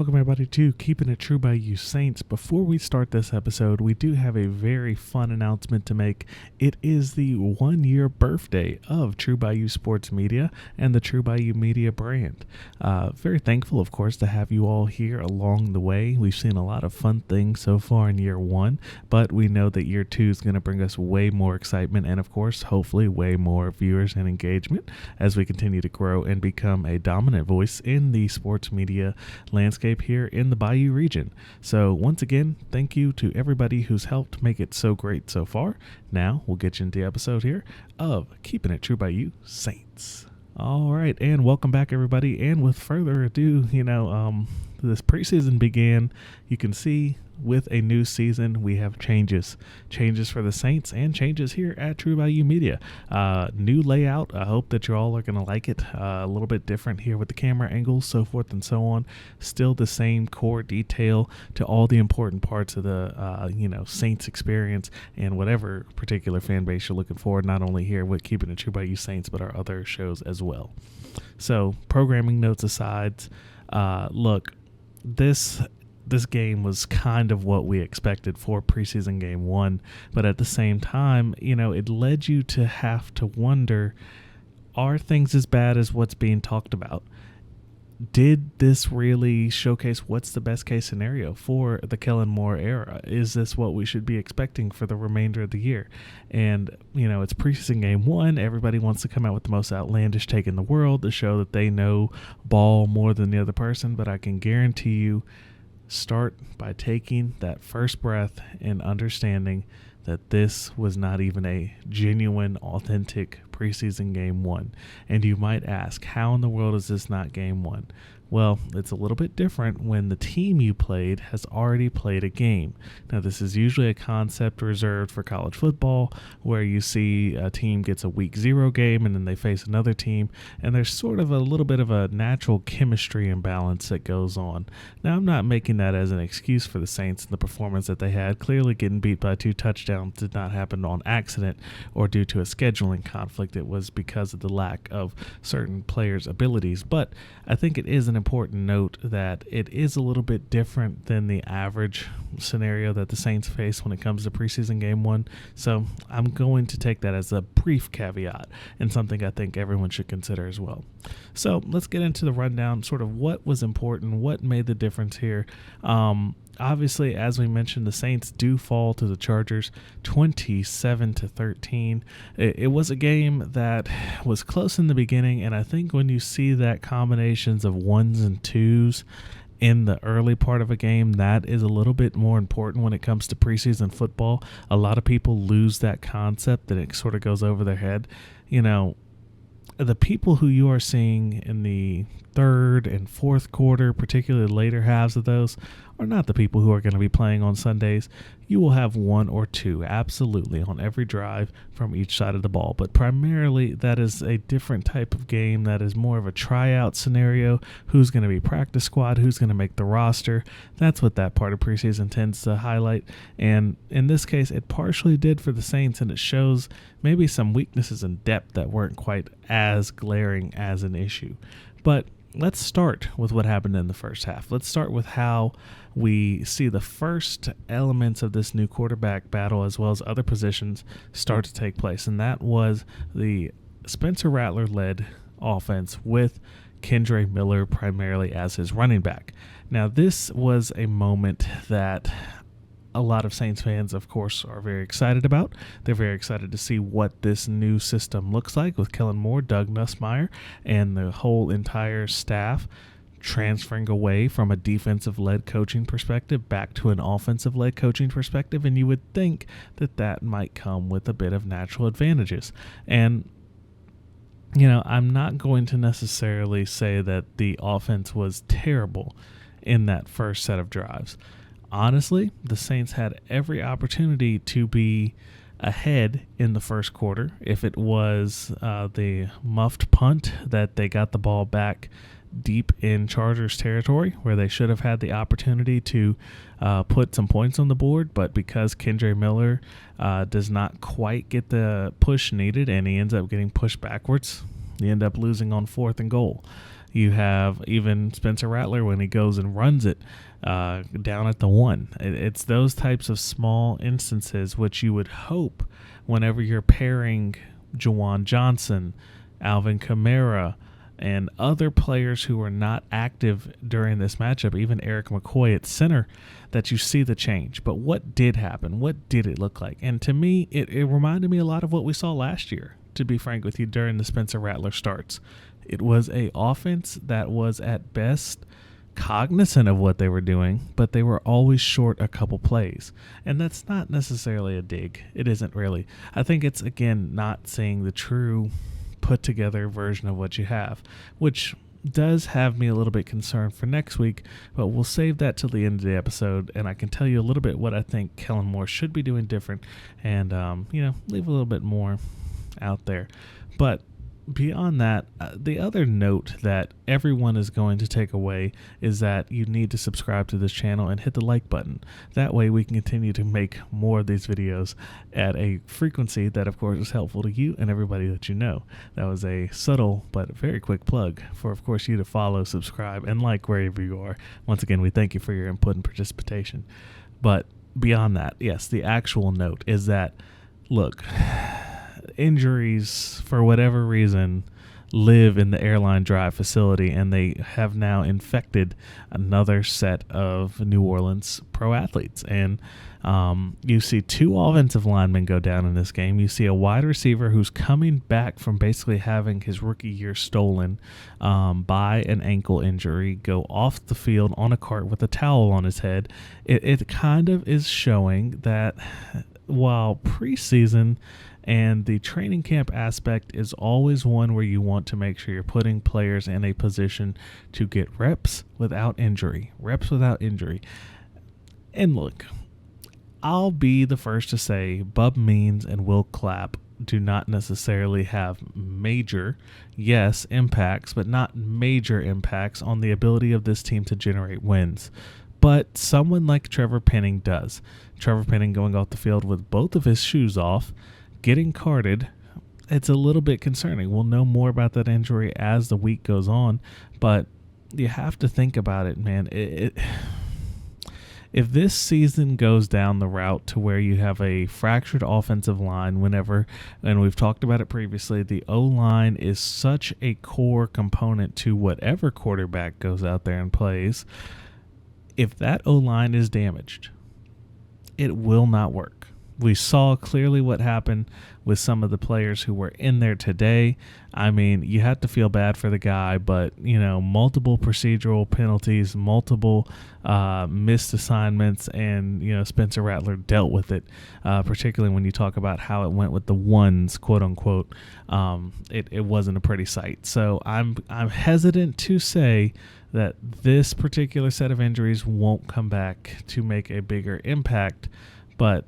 Welcome everybody to Keeping It True by You Saints. Before we start this episode, we do have a very fun announcement to make. It is the 1-year birthday of True by You Sports Media and the True by You Media brand. Very thankful, of course, to have you all here along the way. We've seen a lot of fun things so far in year 1, but we know that year 2 is going to bring us way more excitement and, of course, hopefully way more viewers and engagement as we continue to grow and become a dominant voice in the sports media landscape here in the Bayou region. So once again, thank you to everybody who's helped make it so great so far. Now we'll get you into the episode here of Keeping It True by You Saints. All right, and welcome back everybody. And with further ado, this preseason began. You can see with a new season, we have changes for the Saints and changes here at True by You Media. New layout. I hope that you all are going to like it. A little bit different here with the camera angles, so forth and so on. Still the same core detail to all the important parts of the Saints experience and whatever particular fan base you're looking for. Not only here with Keeping It True by You Saints, but our other shows as well. So programming notes aside, look, this game was kind of what we expected for preseason game 1, but at the same time, it led you to have to wonder, are things as bad as what's being talked about? Did this really showcase what's the best case scenario for the Kellen Moore era? Is this what we should be expecting for the remainder of the year? And, it's preseason game 1. Everybody wants to come out with the most outlandish take in the world to show that they know ball more than the other person, but I can guarantee you, start by taking that first breath and understanding that this was not even a genuine, authentic preseason game 1. And you might ask, how in the world is this not game 1? Well, it's a little bit different when the team you played has already played a game. Now, this is usually a concept reserved for college football where you see a team gets a week 0 game and then they face another team, and there's sort of a little bit of a natural chemistry imbalance that goes on. Now, I'm not making that as an excuse for the Saints and the performance that they had. Clearly, getting beat by 2 touchdowns did not happen on accident or due to a scheduling conflict. It was because of the lack of certain players' abilities. But I think it is an important note that it is a little bit different than the average scenario that the Saints face when it comes to preseason game 1. So I'm going to take that as a brief caveat and something I think everyone should consider as well. So let's get into the rundown, sort of what was important, what made the difference here. Obviously, as we mentioned, the Saints do fall to the Chargers 27-13. It was a game that was close in the beginning, and I think when you see that combinations of 1s and 2s in the early part of a game, that is a little bit more important when it comes to preseason football. A lot of people lose that concept, that it sort of goes over their head. The people who you are seeing in the third and fourth quarter, particularly the later halves of those, are not the people who are going to be playing on Sundays. You will have 1 or 2, absolutely, on every drive from each side of the ball. But primarily, that is a different type of game. That is more of a tryout scenario. Who's going to be practice squad? Who's going to make the roster? That's what that part of preseason tends to highlight. And in this case, it partially did for the Saints, and it shows maybe some weaknesses in depth that weren't quite as glaring as an issue. But let's start with what happened in the first half. Let's start with how we see the first elements of this new quarterback battle as well as other positions start to take place. And that was the Spencer Rattler-led offense with Kendre Miller primarily as his running back. Now, this was a moment that a lot of Saints fans, of course, are very excited about. They're very excited to see what this new system looks like with Kellen Moore, Doug Nussmeier, and the whole entire staff transferring away from a defensive-led coaching perspective back to an offensive-led coaching perspective. And you would think that that might come with a bit of natural advantages. And I'm not going to necessarily say that the offense was terrible in that first set of drives. Honestly, the Saints had every opportunity to be ahead in the first quarter. If it was the muffed punt that they got the ball back deep in Chargers territory where they should have had the opportunity to put some points on the board, but because Kendre Miller does not quite get the push needed and he ends up getting pushed backwards, you end up losing on 4th and goal. You have even Spencer Rattler when he goes and runs it down at the 1. It's those types of small instances which you would hope whenever you're pairing Juwan Johnson, Alvin Kamara, and other players who are not active during this matchup, even Eric McCoy at center, that you see the change. But what did happen? What did it look like? And to me, it reminded me a lot of what we saw last year, to be frank with you, during the Spencer Rattler starts. It was a offense that was at best cognizant of what they were doing, but they were always short a couple plays. And that's not necessarily a dig. It isn't really. I think it's, again, not seeing the true put together version of what you have, which does have me a little bit concerned for next week, but we'll save that till the end of the episode, and I can tell you a little bit what I think Kellen Moore should be doing different, and leave a little bit more out there. But beyond that, the other note that everyone is going to take away is that you need to subscribe to this channel and hit the like button. That way we can continue to make more of these videos at a frequency that, of course, is helpful to you and everybody that you know. That was a subtle but very quick plug for, of course, you to follow, subscribe, and like wherever you are. Once again, we thank you for your input and participation. But beyond that, yes, the actual note is that, look, injuries, for whatever reason, live in the airline drive facility, and they have now infected another set of New Orleans pro athletes. And you see 2 offensive linemen go down in this game. You see a wide receiver who's coming back from basically having his rookie year stolen by an ankle injury go off the field on a cart with a towel on his head. It kind of is showing that while preseason and the training camp aspect is always one where you want to make sure you're putting players in a position to get reps without injury. And look, I'll be the first to say Bub Means and Will Clapp do not necessarily have major, yes, impacts, but not major impacts on the ability of this team to generate wins. But someone like Trevor Penning does. Trevor Penning going off the field with both of his shoes off, getting carted. It's a little bit concerning. We'll know more about that injury as the week goes on, but you have to think about it, man. If this season goes down the route to where you have a fractured offensive line and we've talked about it previously, the O-line is such a core component to whatever quarterback goes out there and plays. If that O-line is damaged, it will not work. We saw clearly what happened with some of the players who were in there today. I mean, you had to feel bad for the guy, but, multiple procedural penalties, multiple missed assignments, and, Spencer Rattler dealt with it, particularly when you talk about how it went with the ones, quote unquote. It wasn't a pretty sight. So I'm hesitant to say that this particular set of injuries won't come back to make a bigger impact, but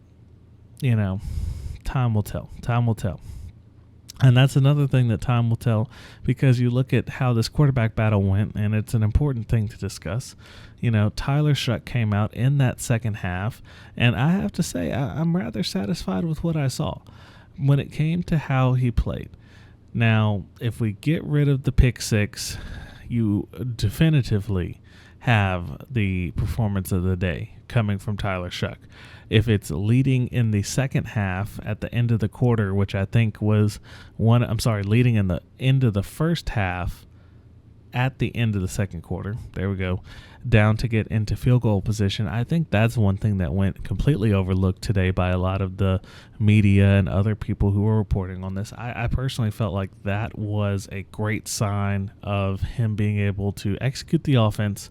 time will tell. And that's another thing that time will tell, because you look at how this quarterback battle went, and it's an important thing to discuss. Tyler Shough came out in that second half, and I have to say I'm rather satisfied with what I saw when it came to how he played. Now, if we get rid of the pick six, you definitively have the performance of the day coming from Tyler Shough. If it's leading in the second half at the end of the quarter, which I think was leading in the end of the first half at the end of the second quarter, there we go, down to get into field goal position, I think that's one thing that went completely overlooked today by a lot of the media and other people who were reporting on this. I personally felt like that was a great sign of him being able to execute the offense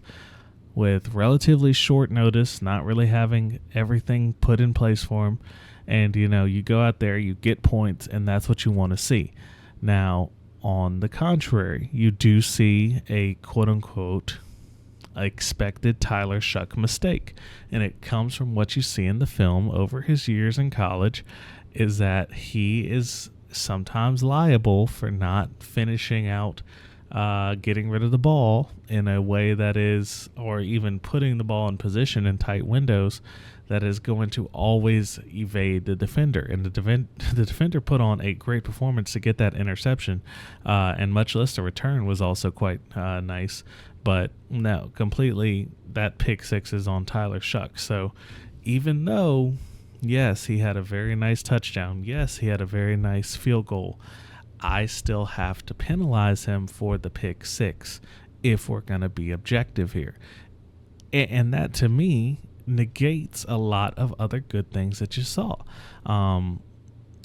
with relatively short notice, not really having everything put in place for him. And, you go out there, you get points, and that's what you want to see. Now, on the contrary, you do see a quote-unquote expected Tyler Shough mistake. And it comes from what you see in the film over his years in college, is that he is sometimes liable for not finishing out getting rid of the ball in a way that is, or even putting the ball in position in tight windows that is going to always evade the defender. And the defender put on a great performance to get that interception, and much less the return was also quite nice. But no, completely that pick six is on Tyler Shough. So even though, yes, he had a very nice touchdown, yes, he had a very nice field goal, I still have to penalize him for the pick six if we're going to be objective here. And that, to me, negates a lot of other good things that you saw.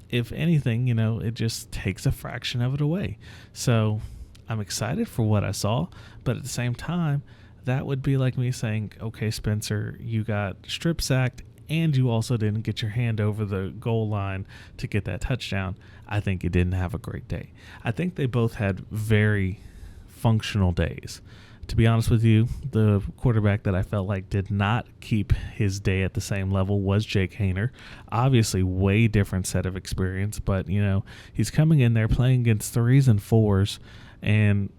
If anything, it just takes a fraction of it away. So I'm excited for what I saw, but at the same time, that would be like me saying, okay, Spencer, you got strip sacked and you also didn't get your hand over the goal line to get that touchdown. I think you didn't have a great day. I think they both had very functional days. To be honest with you, the quarterback that I felt like did not keep his day at the same level was Jake Haener. Obviously, way different set of experience, but, he's coming in there playing against 3s and 4s, and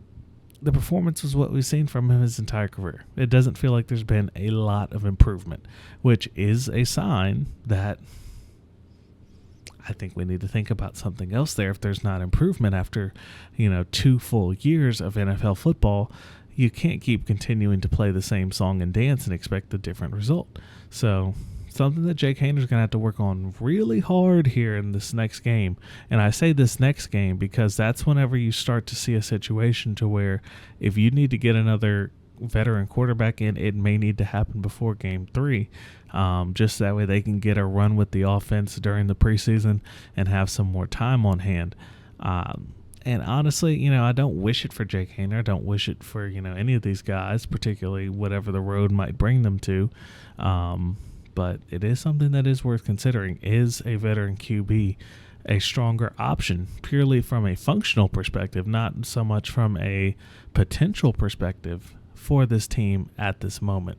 the performance was what we've seen from him his entire career. It doesn't feel like there's been a lot of improvement, which is a sign that I think we need to think about something else there. If there's not improvement after, 2 full years of NFL football, you can't keep continuing to play the same song and dance and expect a different result. So something that Jake Haener's going to have to work on really hard here in this next game. And I say this next game because that's whenever you start to see a situation to where if you need to get another veteran quarterback in, it may need to happen before game 3. Just that way they can get a run with the offense during the preseason and have some more time on hand. And honestly, I don't wish it for Jake Haener. I don't wish it for, any of these guys, particularly whatever the road might bring them to. But it is something that is worth considering. Is a veteran QB a stronger option purely from a functional perspective, not so much from a potential perspective for this team at this moment?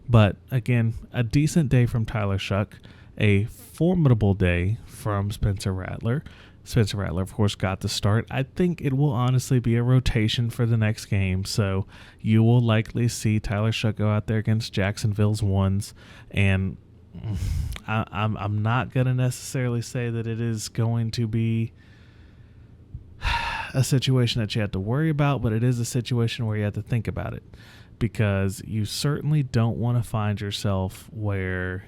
But again, a decent day from Tyler Shough, a formidable day from Spencer Rattler. Spencer Rattler, of course, got the start. I think it will honestly be a rotation for the next game, so you will likely see Tyler Shough go out there against Jacksonville's ones, and I'm not going to necessarily say that it is going to be a situation that you have to worry about, but it is a situation where you have to think about it, because you certainly don't want to find yourself where,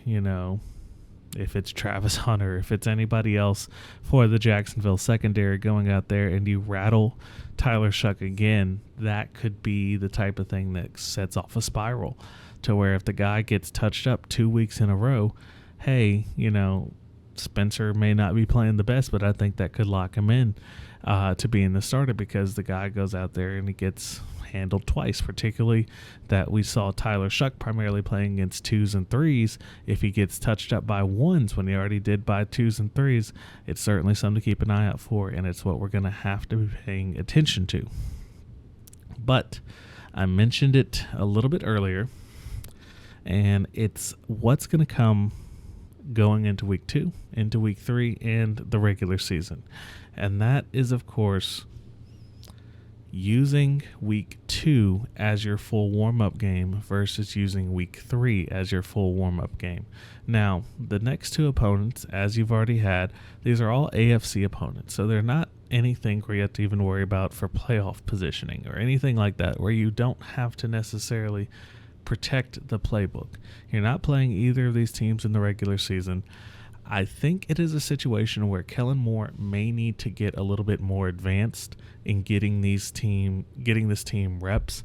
if it's Travis Hunter, if it's anybody else for the Jacksonville secondary going out there and you rattle Tyler Shough again, that could be the type of thing that sets off a spiral to where if the guy gets touched up 2 weeks in a row, hey, Spencer may not be playing the best, but I think that could lock him in to being the starter, because the guy goes out there and he gets handled twice, particularly that we saw Tyler Shough primarily playing against 2s and 3s. If he gets touched up by 1s when he already did by 2s and 3s, it's certainly something to keep an eye out for, and it's what we're going to have to be paying attention to. But I mentioned it a little bit earlier, and it's what's going to come going into week 2, into week 3, and the regular season. And that is, of course, using week 2 as your full warm-up game versus using week 3 as your full warm-up game. Now, the next 2 opponents, as you've already had, these are all AFC opponents, so they're not anything where you have to even worry about for playoff positioning or anything like that, where you don't have to necessarily protect the playbook. You're not playing either of these teams in the regular season. I think it is a situation where Kellen Moore may need to get a little bit more advanced in getting this team reps.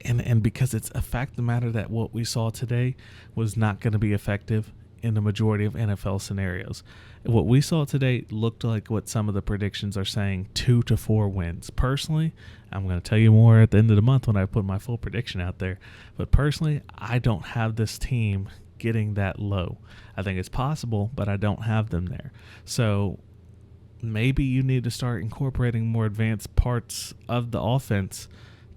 And because it's a fact of the matter that what we saw today was not going to be effective in the majority of NFL scenarios. What we saw today looked like what some of the predictions are saying, 2 to 4 wins. Personally, I'm going to tell you more at the end of the month when I put my full prediction out there. But personally, I don't have this team getting that low. I think it's possible, but I don't have them there. So maybe you need to start incorporating more advanced parts of the offense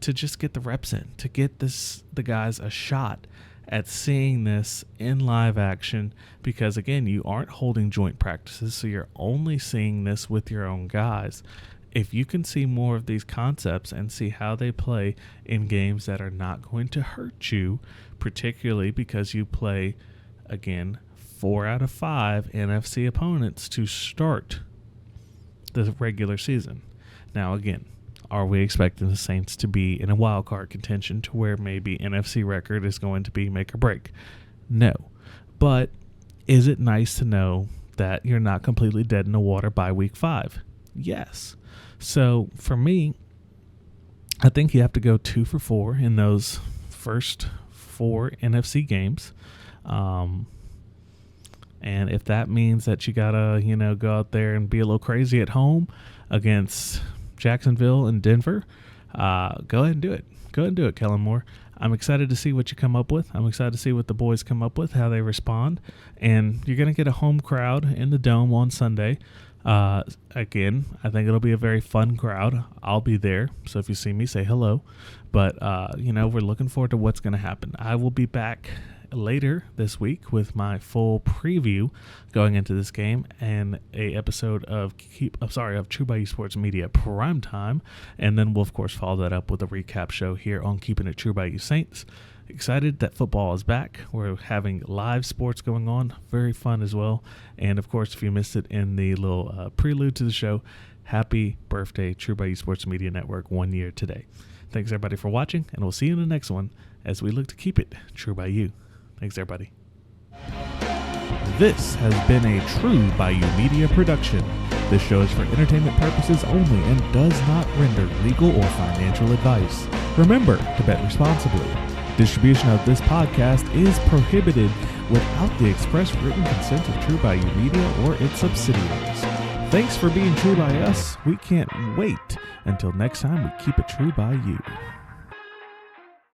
to just get the reps in, to get the guys a shot at seeing this in live action, because again, you aren't holding joint practices, so you're only seeing this with your own guys. if you can see more of these concepts and see how they play in games that are not going to hurt you, particularly because you play, again, 4 out of 5 NFC opponents to start the regular season. Now, again, are we expecting the Saints to be in a wild card contention to where maybe NFC record is going to be make or break? No. But is it nice to know that you're not completely dead in the water by week 5? Yes. So for me, I think you have to go 2 for 4 in those first 4 NFC games. And if that means that you got to, go out there and be a little crazy at home against Jacksonville and Denver, go ahead and do it. Go ahead and do it, Kellen Moore. I'm excited to see what you come up with. I'm excited to see what the boys come up with, how they respond. And you're going to get a home crowd in the Dome on Sunday. Again, I think it'll be a very fun crowd. I'll be there. So if you see me, say hello. But, we're looking forward to what's going to happen. I will be back later this week with my full preview going into this game and a episode of True Bayou Sports Media Primetime, and then we'll of course follow that up with a recap show here on Keeping It True Bayou Saints. Excited that football is back. We're having live sports going on, very fun as well. And of course, if you missed it in the little prelude to the show, happy birthday, True Bayou Sports Media Network, 1 year today. Thanks everybody for watching, and we'll see you in the next one as we look to keep it true by you. Thanks, everybody. This has been a True Bayou Media production. This show is for entertainment purposes only and does not render legal or financial advice. Remember to bet responsibly. Distribution of this podcast is prohibited without the express written consent of True Bayou Media or its subsidiaries. Thanks for being true by us. We can't wait until next time we keep it true by you.